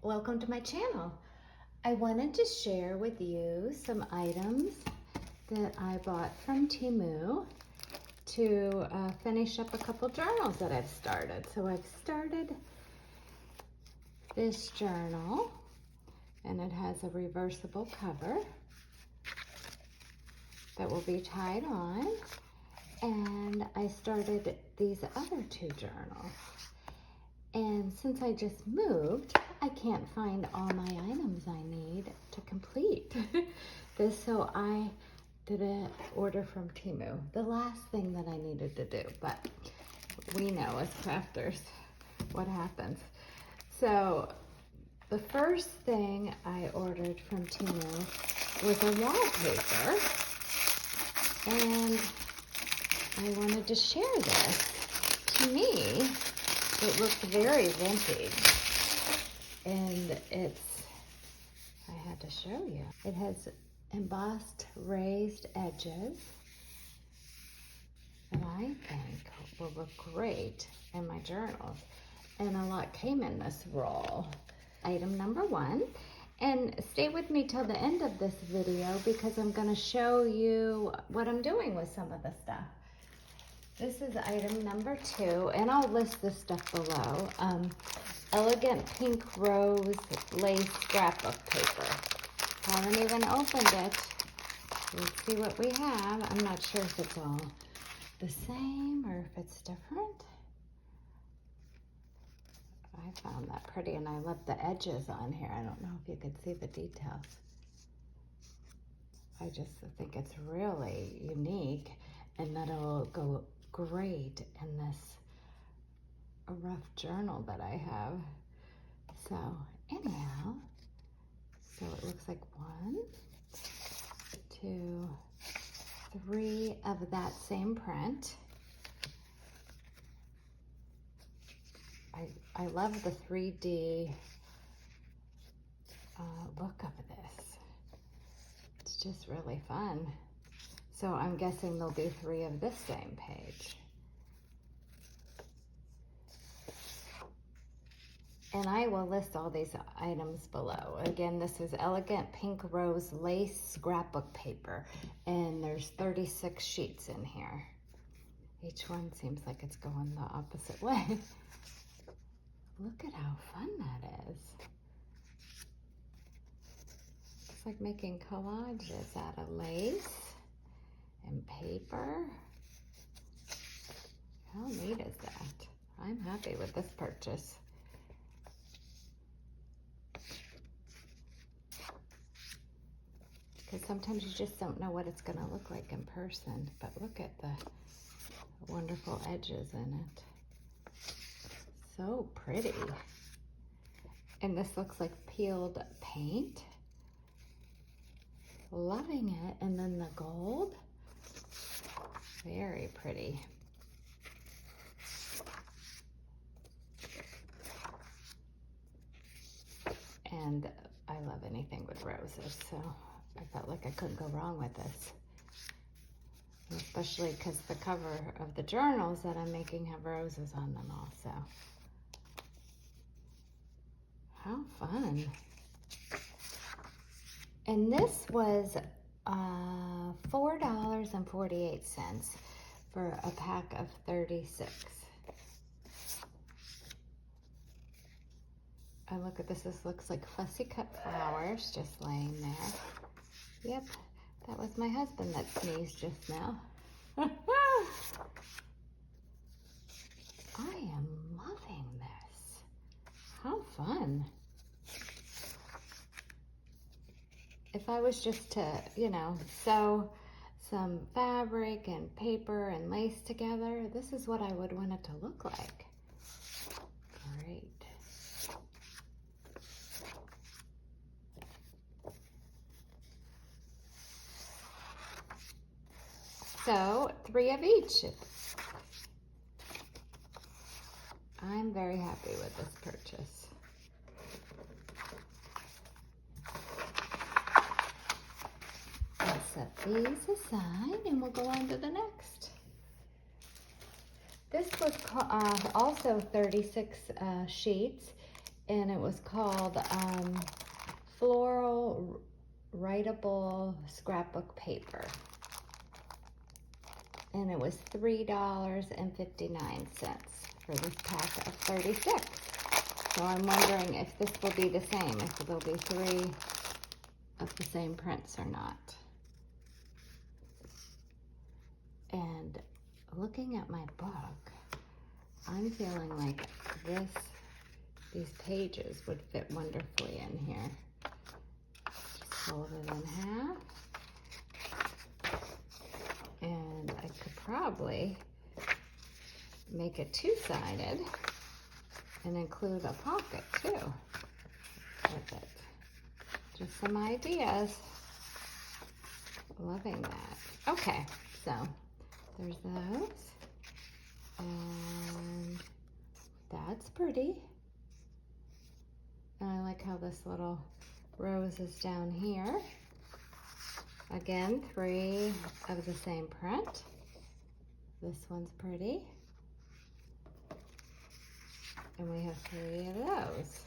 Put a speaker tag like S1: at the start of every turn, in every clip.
S1: welcome to my channel. I wanted to share with you some items that I bought from Temu to finish up a couple journals that I've started. So I've started this journal and it has a reversible cover that will be tied on. And I started these other two journals. And since I just moved, I can't find all my items I need to complete this. So I did an order from Temu. The last thing that I needed to do, but we know as crafters what happens. So the first thing I ordered from Temu was a wallpaper. And I wanted to share this. To me, it looks very vintage, and I had to show you. It has embossed raised edges that I think will look great in my journals. And a lot came in this roll. Item number one, and stay with me till the end of this video because I'm gonna show you what I'm doing with some of the stuff. This is item number two, and I'll list this stuff below. Elegant pink rose lace scrapbook paper. Haven't even opened it. Let's see what we have. I'm not sure if it's all the same or if it's different. I found that pretty, and I love the edges on here. I don't know if you could see the details. I just think it's really unique, and that'll go great in this rough journal that I have. So anyhow, so it looks like 1, 2, 3 of that same print. I love the 3D look of this. It's just really fun. So I'm guessing there'll be 3 of this same page. And I will list all these items below. Again, this is Elegant Pink Rose Lace Scrapbook Paper, and there's 36 sheets in here. Each one seems like it's going the opposite way. Look at how fun that is. It's like making collages out of lace and paper. How neat is that? I'm happy with this purchase. Because sometimes you just don't know what it's going to look like in person. But look at the wonderful edges in it. So pretty. And this looks like peeled paint. Loving it. And then the gold. Very pretty. And I love anything with roses, so I felt like I couldn't go wrong with this. Especially because the cover of the journals that I'm making have roses on them also. How fun. And this was $4.48 for a pack of 36. I look at this, this looks like fussy cut flowers just laying there. Yep, that was my husband that sneezed just now. I am loving this. How fun. If I was just to, you know, sew some fabric and paper and lace together, this is what I would want it to look like. Great. So 3 of each. I'm very happy with this purchase. I'll set these aside and we'll go on to the next. This was also 36 sheets, and it was called Floral Writable Scrapbook Paper. And it was $3.59 for this pack of 36. So I'm wondering if this will be the same, if there'll be 3 of the same prints or not. And looking at my book, I'm feeling like these pages would fit wonderfully in here. Just fold it in half. And I could probably make it 2-sided and include a pocket too with it. Just some ideas. Loving that. Okay, so there's those. And that's pretty. And I like how this little rose is down here. Again, 3 of the same print. This one's pretty. And we have 3 of those.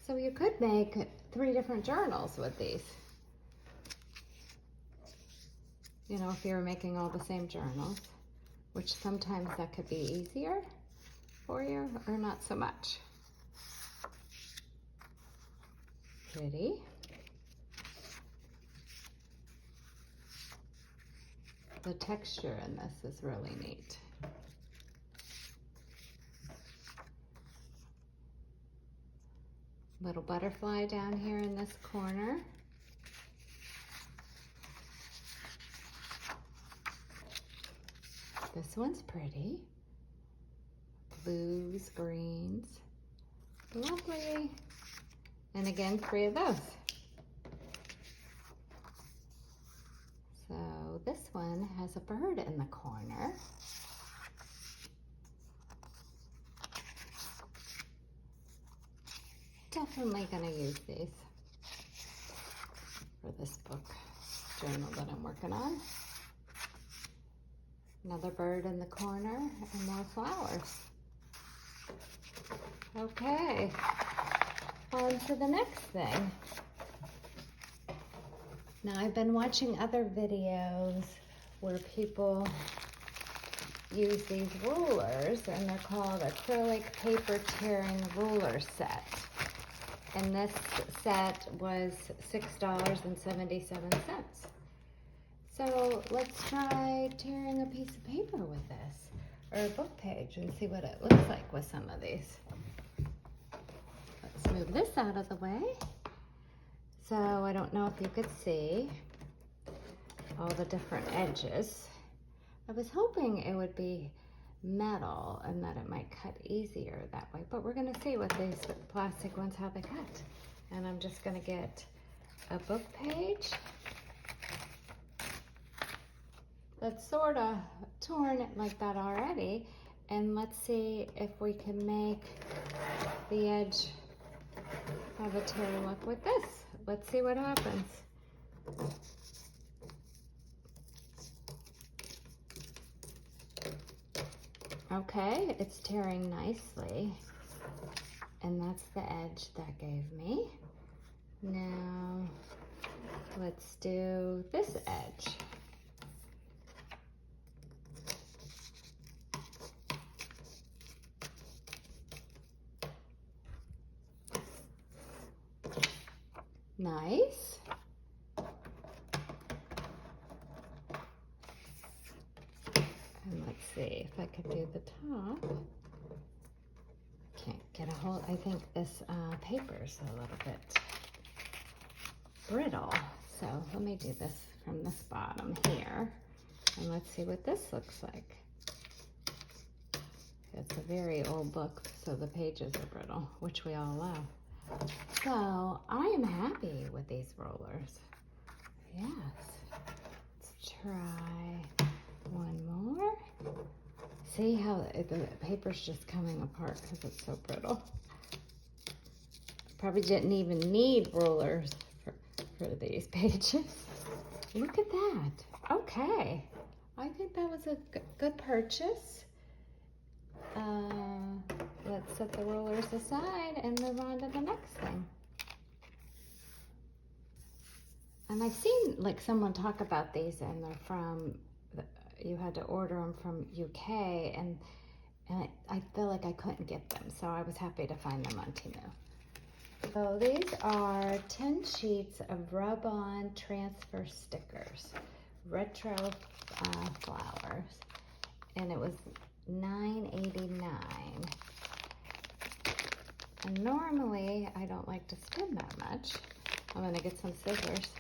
S1: So you could make 3 different journals with these. You know, if you were making all the same journals, which sometimes that could be easier for you or not so much. Pretty. The texture in this is really neat. Little butterfly down here in this corner. This one's pretty. Blues, greens. Lovely. And again, 3 of those. So this one has a bird in the corner. Definitely gonna use these for this book journal that I'm working on. Another bird in the corner and more flowers. Okay, on to the next thing. Now I've been watching other videos where people use these rulers, and they're called acrylic paper tearing ruler set. And this set was $6.77. So let's try tearing a piece of paper with this, or a book page, and see what it looks like with some of these. Let's move this out of the way. So I don't know if you could see all the different edges. I was hoping it would be metal and that it might cut easier that way, but we're gonna see with these plastic ones how they cut. And I'm just gonna get a book page that's sort of torn like that already, and let's see if we can make the edge have a tear look with this. Let's see what happens. Okay, it's tearing nicely, and that's the edge that gave me. Now, let's do this edge. Nice. And let's see if I could do the top. Can't get a hold. I think this paper's a little bit brittle. So let me do this from this bottom here. And let's see what this looks like. It's a very old book, so the pages are brittle, which we all love. So I am happy with these rollers. Yes. Let's try one more. See how the paper's just coming apart because it's so brittle. Probably didn't even need rollers for these pages. Look at that. Okay. I think that was a good purchase. let's set the rollers aside and move on to the next thing. And I've seen like someone talk about these, and they're from, you had to order them from UK, and I feel like I couldn't get them, so I was happy to find them on Temu. So these are 10 sheets of rub-on transfer stickers, retro flowers, and it was $9.89. And normally I don't like to spend that much. I'm gonna get some scissors.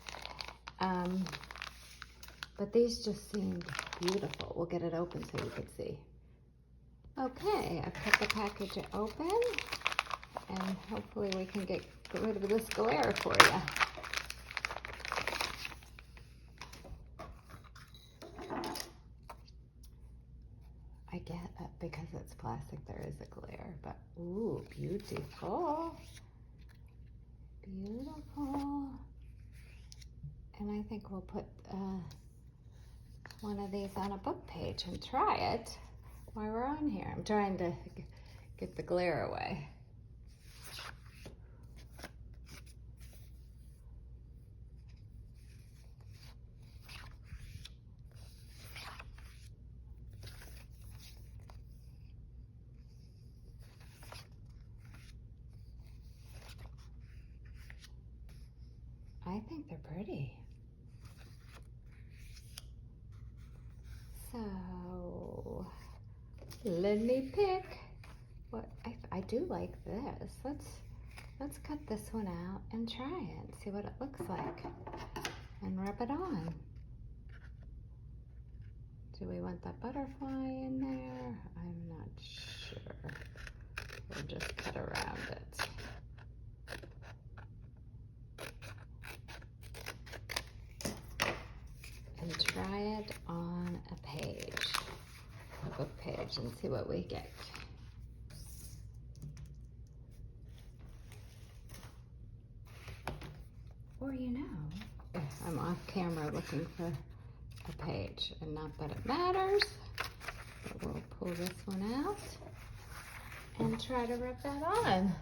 S1: But these just seemed beautiful. We'll get it open so you can see. Okay, I've cut the package open, and hopefully we can get rid of this glare for you. I get that because it's plastic, there is a glare, but ooh, beautiful. Beautiful. And I think we'll put one of these on a book page and try it while we're on here. I'm trying to get the glare away. I think they're pretty. So let me pick what I do like this. Let's cut this one out and try it and see what it looks like and rub it on. Do we want that butterfly in there? I'm not sure. We'll just cut around it. And try it on a page, a book page, and see what we get. Or I'm off camera looking for a page, and not that it matters, but we'll pull this one out and try to rub that on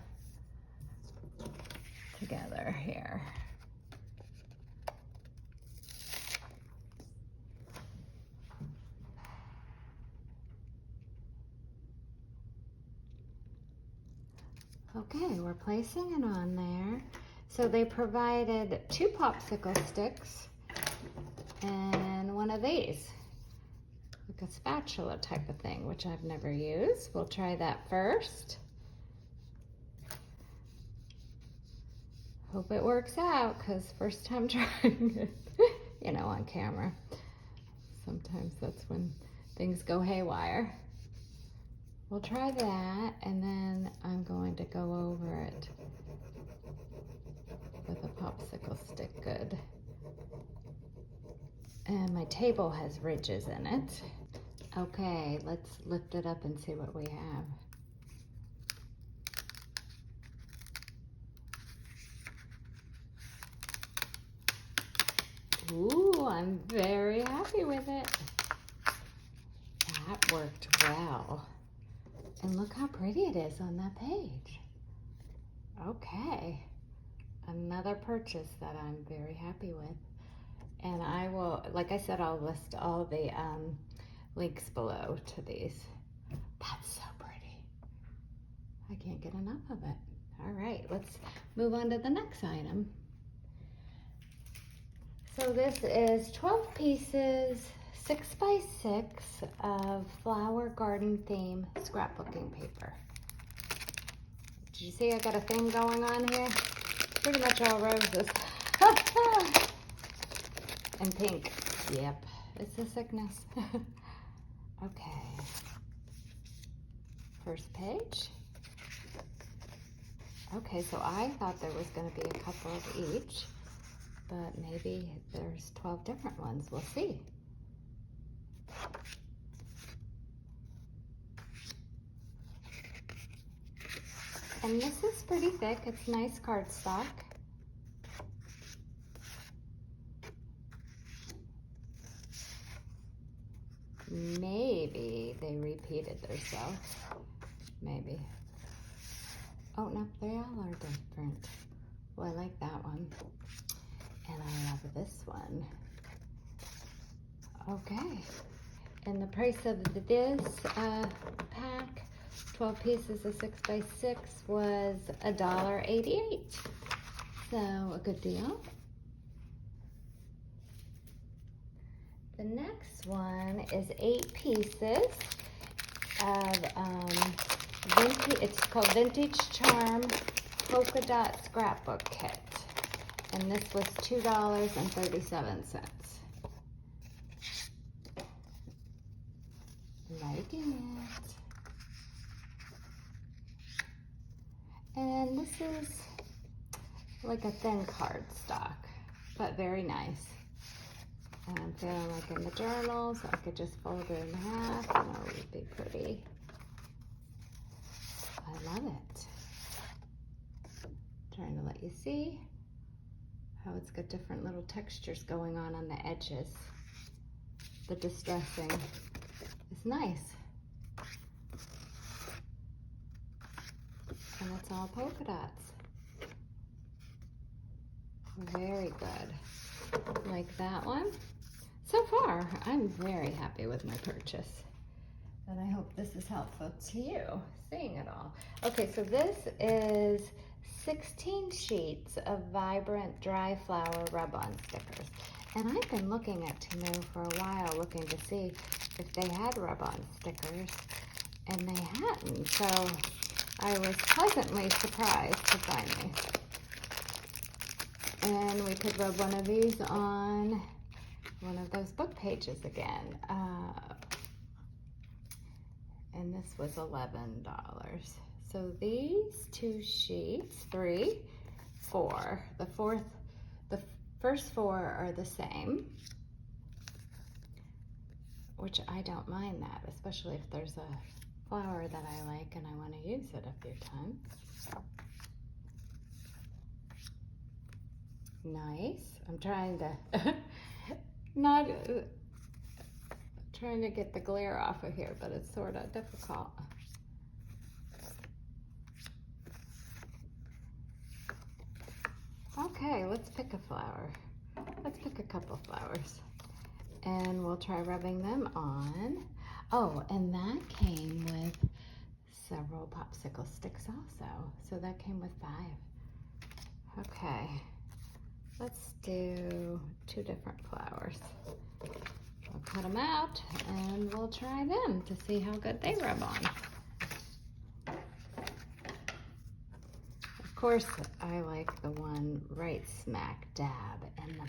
S1: together here. Okay, we're placing it on there. So they provided 2 popsicle sticks and one of these, like a spatula type of thing, which I've never used. We'll try that first. Hope it works out, because first time trying it, on camera. Sometimes that's when things go haywire. We'll try that, and then I'm going to go over it with a popsicle stick. Good. And my table has ridges in it. Okay, let's lift it up and see what we have. Ooh, I'm very happy with it. That worked well. And look how pretty it is on that page. Okay, another purchase that I'm very happy with. And I will, like I said, I'll list all the links below to these. That's so pretty. I can't get enough of it. All right, let's move on to the next item. So this is 12 pieces, 6x6 of flower garden theme scrapbooking paper. Did you see I got a thing going on here? Pretty much all roses. And pink. Yep, it's a sickness. Okay. First page. Okay, so I thought there was going to be a couple of each, but maybe there's 12 different ones. We'll see. And this is pretty thick. It's nice cardstock. Maybe they repeated themselves. Maybe. Oh, no, they all are different. Well, I like that one. And I love this one. Okay. And the price of this pack, 12 pieces of 6x6, was $1.88. So a good deal. The next one is 8 pieces of vintage. It's called Vintage Charm Polka Dot Scrapbook Kit, and this was $2.37. Liking it. And this is like a thin cardstock, but very nice. And I'm feeling like in the journals, I could just fold it in half and it would be pretty. I love it. Trying to let you see how it's got different little textures going on the edges. The distressing is nice. And it's all polka dots. Very good. Like that one. So far, I'm very happy with my purchase. And I hope this is helpful to you, seeing it all. Okay, so this is 16 sheets of vibrant dry flower rub-on stickers. And I've been looking at Temu for a while, looking to see if they had rub-on stickers, and they hadn't. So I was pleasantly surprised to find these. And we could rub one of these on one of those book pages again. And this was $11. So these 2 sheets, 3, 4. The first 4 are the same, which I don't mind that, especially if there's a flower that I like and I want to use it a few times. Nice. I'm trying to not trying to get the glare off of here, but it's sort of difficult. Okay, let's pick a flower. Let's pick a couple flowers. And we'll try rubbing them on. Oh, and that came with several popsicle sticks also. So that came with 5. Okay, let's do 2 different flowers. I'll cut them out and we'll try them to see how good they rub on. Of course, I like the one right smack dab in the middle.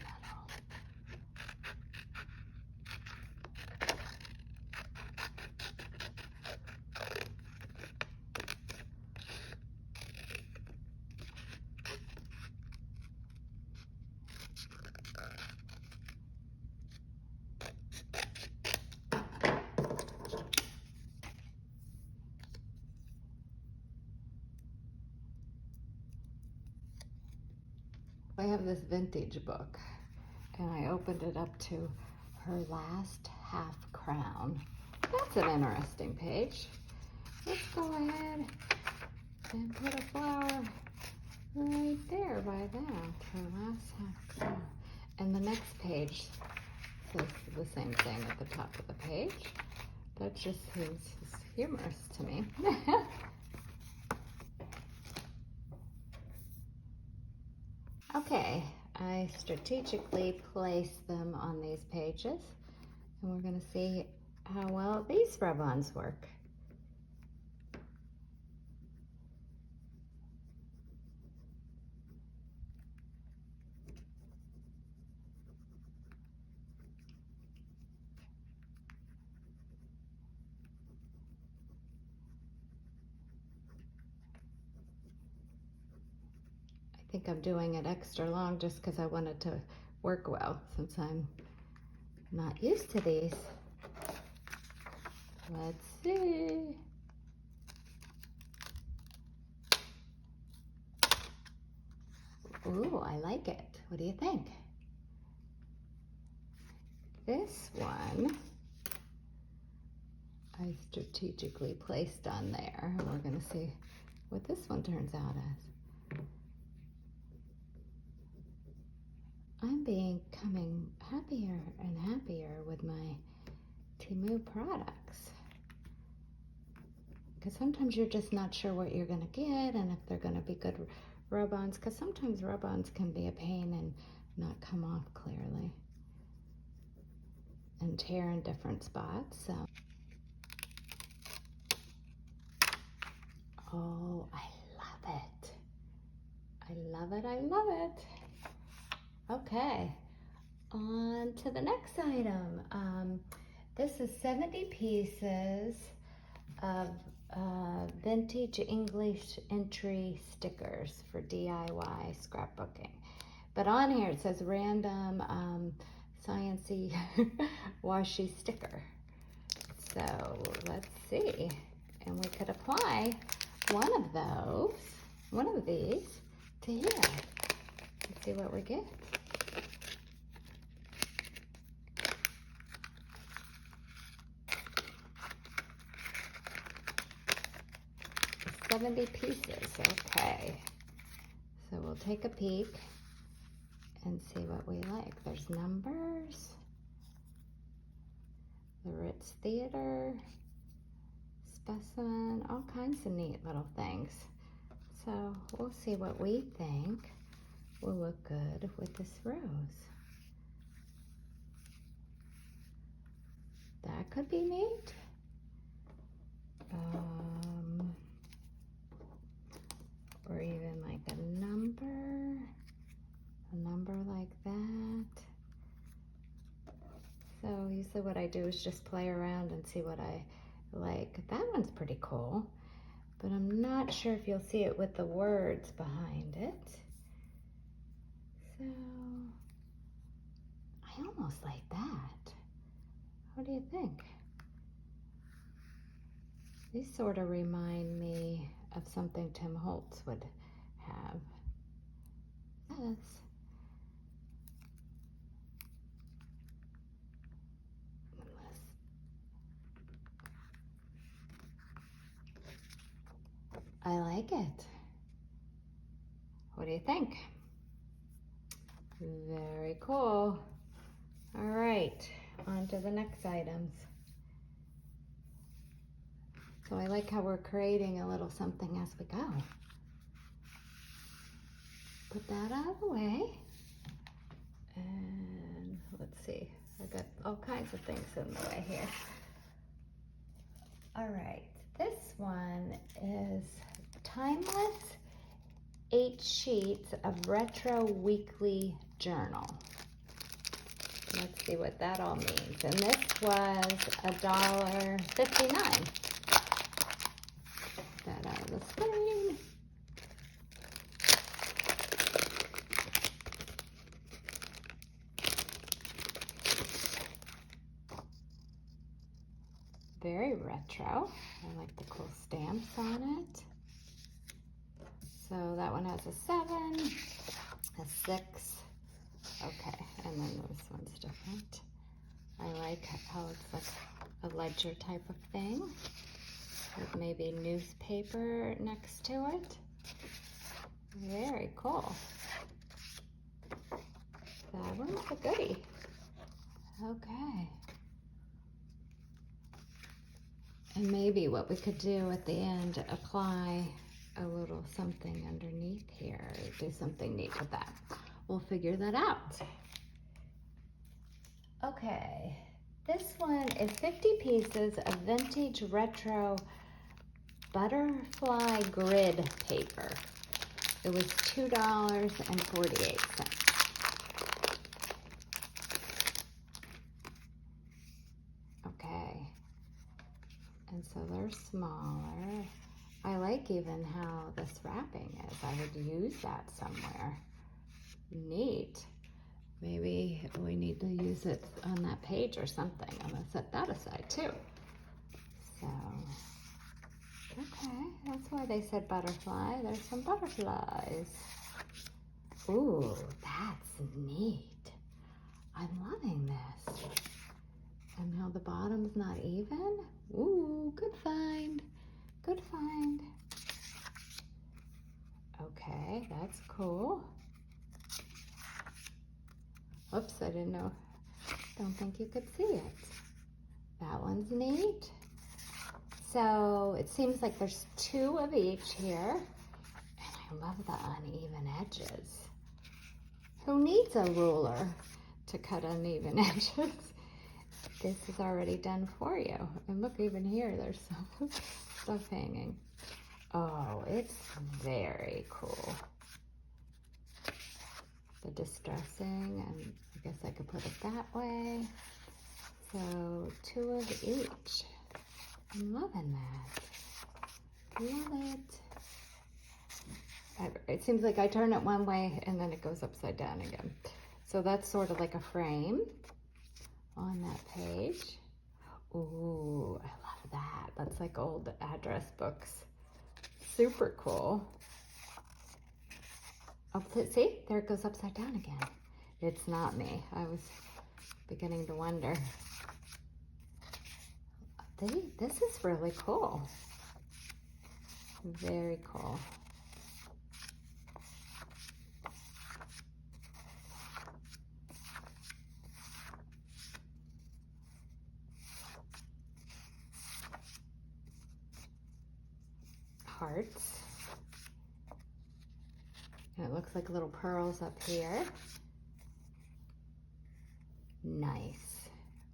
S1: I have this vintage book, and I opened it up to her last half crown. That's an interesting page. Let's go ahead and put a flower right there by that, her last half crown. And the next page says the same thing at the top of the page. That just seems humorous to me. Okay, I strategically placed them on these pages, and we're going to see how well these rub-ons work. I think I'm doing it extra long just because I want it to work well, since I'm not used to these. Let's see. Ooh, I like it. What do you think? This one I strategically placed on there. We're going to see what this one turns out as. I'm becoming happier and happier with my Temu products. Because sometimes you're just not sure what you're gonna get and if they're gonna be good rub-ons, because sometimes rub-ons can be a pain and not come off clearly and tear in different spots. So, oh, I love it. I love it, I love it. Okay, on to the next item. This is 70 pieces of vintage English entry stickers for DIY scrapbooking. But on here it says random sciencey washi sticker. So let's see. And we could apply one of these to here. Let's see what we get. $70 pieces, okay. So we'll take a peek and see what we like. There's numbers, the Ritz Theater, specimen, all kinds of neat little things. So we'll see what we think will look good with this rose. That could be neat. Or even like a number like that. So usually what I do is just play around and see what I like. That one's pretty cool, but I'm not sure if you'll see it with the words behind it. So I almost like that. What do you think? These sort of remind me of something Tim Holtz would have. Yes. I like it. What do you think? Very cool. All right, on to the next items. So I like how we're creating a little something as we go. Put that out of the way. And let's see, I got all kinds of things in the way here. All right, this one is Timeless 8 sheets of retro weekly journal. Let's see what that all means. And this was $1.59. That out of the screen. Very retro. I like the cool stamps on it. So that one has a 7, a 6. Okay, and then this one's different. I like how it's like a ledger type of thing with maybe newspaper next to it. Very cool. That one's a goodie. Okay. And maybe what we could do at the end, apply a little something underneath here, do something neat with that. We'll figure that out. Okay, this one is 50 pieces of vintage retro butterfly grid paper. It was $2.48. Okay, and so they're smaller. I like even how this wrapping is. I would use that somewhere. Neat. Maybe we need to use it on that page or something. I'm gonna set that aside too. So, okay, that's why they said butterfly. There's some butterflies. Ooh, that's neat. I'm loving this. And now the bottom's not even. Ooh, good find. Good find. Okay, that's cool. Oops, I didn't know. Don't think you could see it. That one's neat. So it seems like there's 2 of each here. And I love the uneven edges. Who needs a ruler to cut uneven edges? This is already done for you. And look, even here, there's some stuff hanging. Oh, it's very cool. The distressing, and I guess I could put it that way. So 2 of each. I'm loving that. Love it. It seems like I turn it one way and then it goes upside down again. So that's sort of like a frame on that page. Ooh, I love that. That's like old address books. Super cool. Oh, see, there it goes upside down again. It's not me. I was beginning to wonder. This is really cool. Very cool. Hearts. And it looks like little pearls up here. Nice.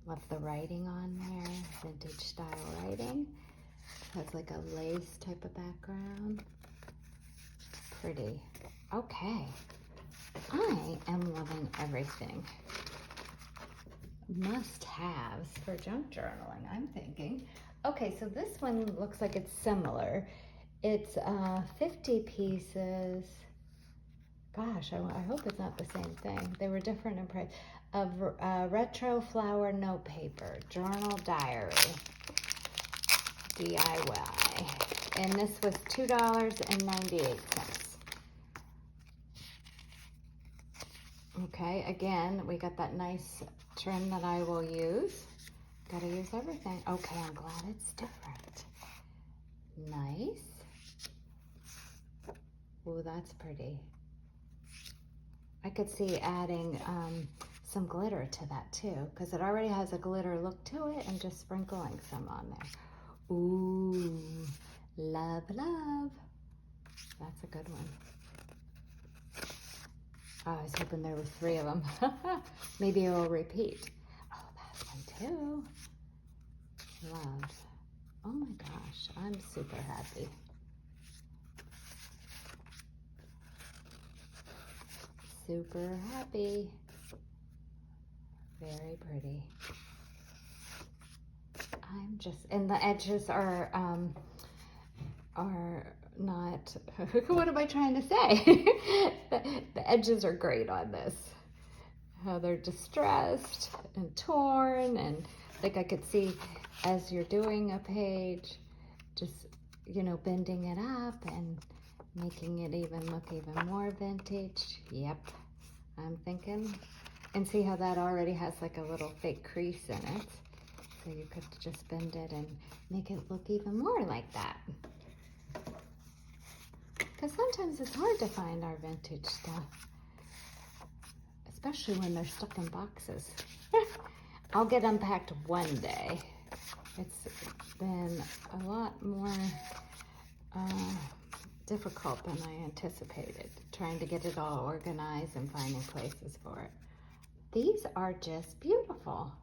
S1: Love the writing on there, vintage style writing. Has like a lace type of background. Pretty. Okay. I am loving everything. Must-haves for junk journaling, I'm thinking. Okay, so this one looks like it's similar. It's 50 pieces. Gosh, I hope it's not the same thing. They were different in price. Of retro flower note paper, journal diary, DIY. And this was $2.98. Okay, again, we got that nice trim that I will use. Gotta use everything. Okay, I'm glad it's different. Nice. Ooh, that's pretty. I could see adding some glitter to that too, because it already has a glitter look to it, and just sprinkling some on there. Ooh, love, love. That's a good one. Oh, I was hoping there were 3 of them. Maybe it will repeat. Oh, that one too. Love. Oh my gosh, I'm super happy. Super happy. Very pretty. I'm just, and the edges are not, what am I trying to say? The edges are great on this. How they're distressed and torn, and like I could see as you're doing a page, just, you know, bending it up and making it even look even more vintage. Yep, I'm thinking. And see how that already has like a little fake crease in it. So you could just bend it and make it look even more like that. Because sometimes it's hard to find our vintage stuff, especially when they're stuck in boxes. I'll get unpacked one day. It's been a lot more difficult than I anticipated, trying to get it all organized and finding places for it. These are just beautiful.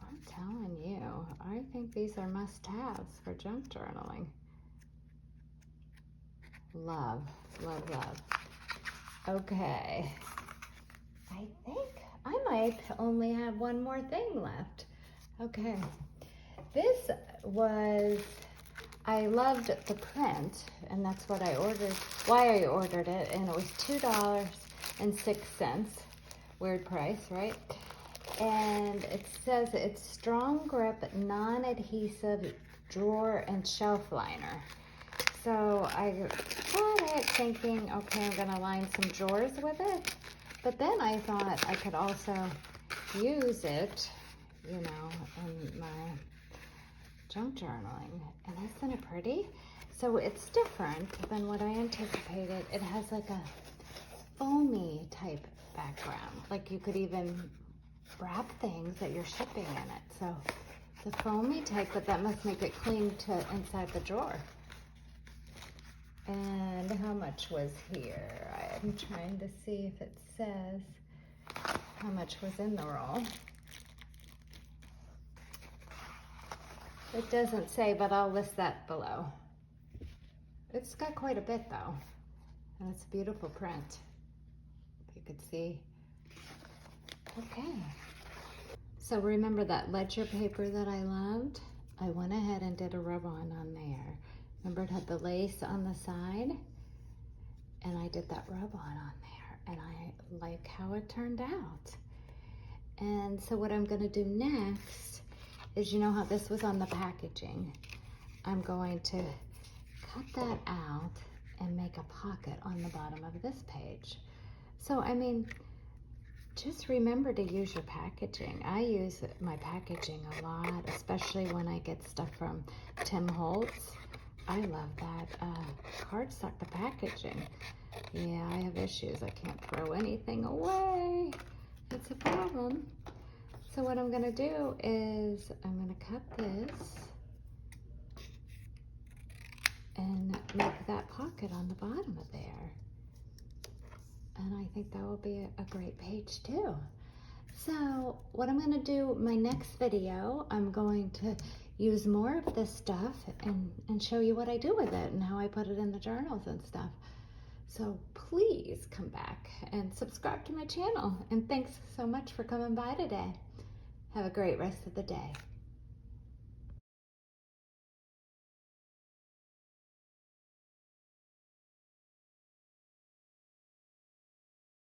S1: I'm telling you, I think these are must-haves for junk journaling. Love, love, love. Okay, I think I might only have one more thing left. Okay, this was, I loved the print, and that's what I ordered, why I ordered it, and it was $2.06. Weird price, right? And it says it's strong grip, non-adhesive drawer and shelf liner. So I got it thinking, okay, I'm gonna line some drawers with it. But then I thought I could also use it, you know, in my junk journaling. And isn't it pretty? So it's different than what I anticipated. It has like a foamy type background. Like you could even wrap things that you're shipping in it. So the foamy type, but that must make it cling to inside the drawer. And how much was here? I'm trying to see if it says how much was in the roll. It doesn't say, but I'll list that below. It's got quite a bit though, and it's a beautiful print, if you could see. Okay, so remember that ledger paper that I loved? I went ahead and did a rub-on on there. Remember it had the lace on the side? And I did that rub-on on there, and I like how it turned out. And so what I'm gonna do next is, you know how this was on the packaging? I'm going to cut that out and make a pocket on the bottom of this page. So, I mean, just remember to use your packaging. I use my packaging a lot, especially when I get stuff from Temu. I love that cardstock, the packaging. Yeah, I have issues. I can't throw anything away. It's a problem. So what I'm gonna do is I'm gonna cut this and make that pocket on the bottom of there. And I think that will be a great page too. So what I'm gonna do, my next video, I'm going to use more of this stuff and show you what I do with it and how I put it in the journals and stuff. So please come back and subscribe to my channel. And thanks so much for coming by today. Have a great rest of the day.